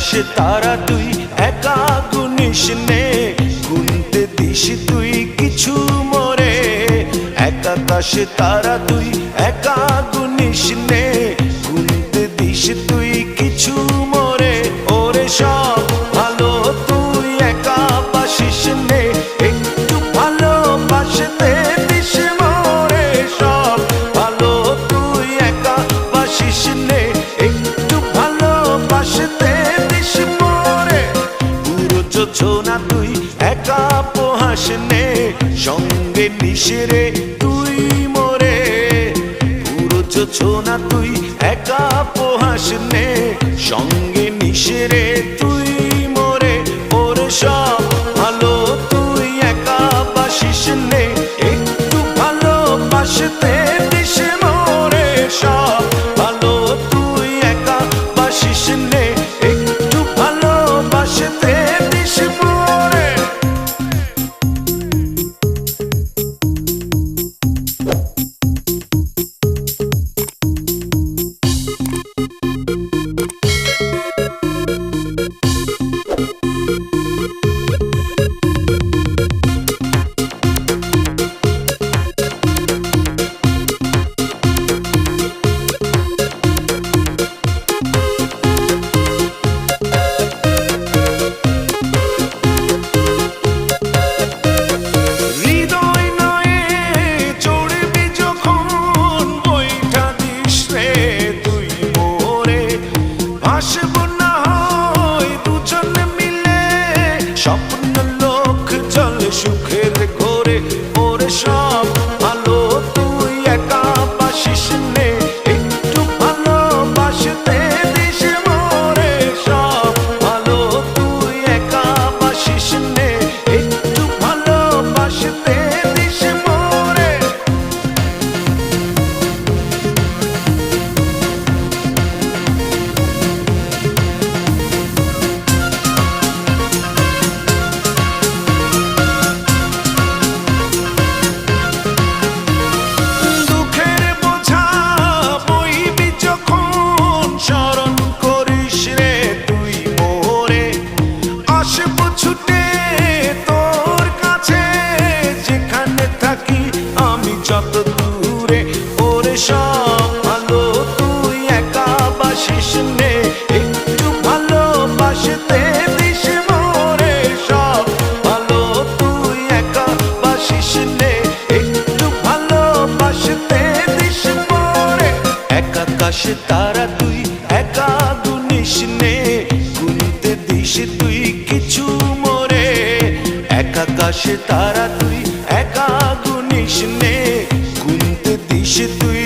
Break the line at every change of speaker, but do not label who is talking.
আকাশে তারা তুই একা গুনিস নে, গুনতে দিস তুই কিছু মোরে। এক আকাশে তারা তুই একা গুনিস নে, গুনতে দিস তুই কিছু মোরে। ওরে সব ভালো তুই একা বাসিস নে, একটু ভালোবাসতে দিস মোরে। সব ভালো তুই একা বাসিস নে, একটু ভালোবাসতে দিস মোরে। পুরো যোছনা তুই একা পোহাস নে, সঙ্গে নিশিরে তুই মোরে। পুরো যোছনা তুই একা পোহাস নে, সঙ্গে নিশিরে তুই মোরে। ওরে সব ভালো তুই একা বাসিস নে, একটু ভালোবাসতে দিস মোরে। সব ভালো তুই একা বাসিস নে, একটু ভালোবাসতে দিস মোরে। স্বপ্ন লোক চলে সুখের ঘরে। ওরে সব ভালো তুই একা বাসিস নে, একটু ভালোবাসতে দিস মোরে। সব ভালো তুই একা বাসিস নে, একটু ভালোবাসতে দিস মোরে। ছুটে তোর কাছে যেখানে থাকি আমি যত দূরে। ওরে সব ভালো তুই একা বাসিস নে, একটু ভালোবাসতে দিস মোরে। সব ভালো তুই একা বাসিস নে, একটু ভালোবাসতে দিস মোরে। এক আকাশে তারা তুই একা গুনিস নে, গুনতে দিস তুই কিছু মোরে। এক আকাশে তারা তুই একা গুনিস নে, গুনতে দিস তুই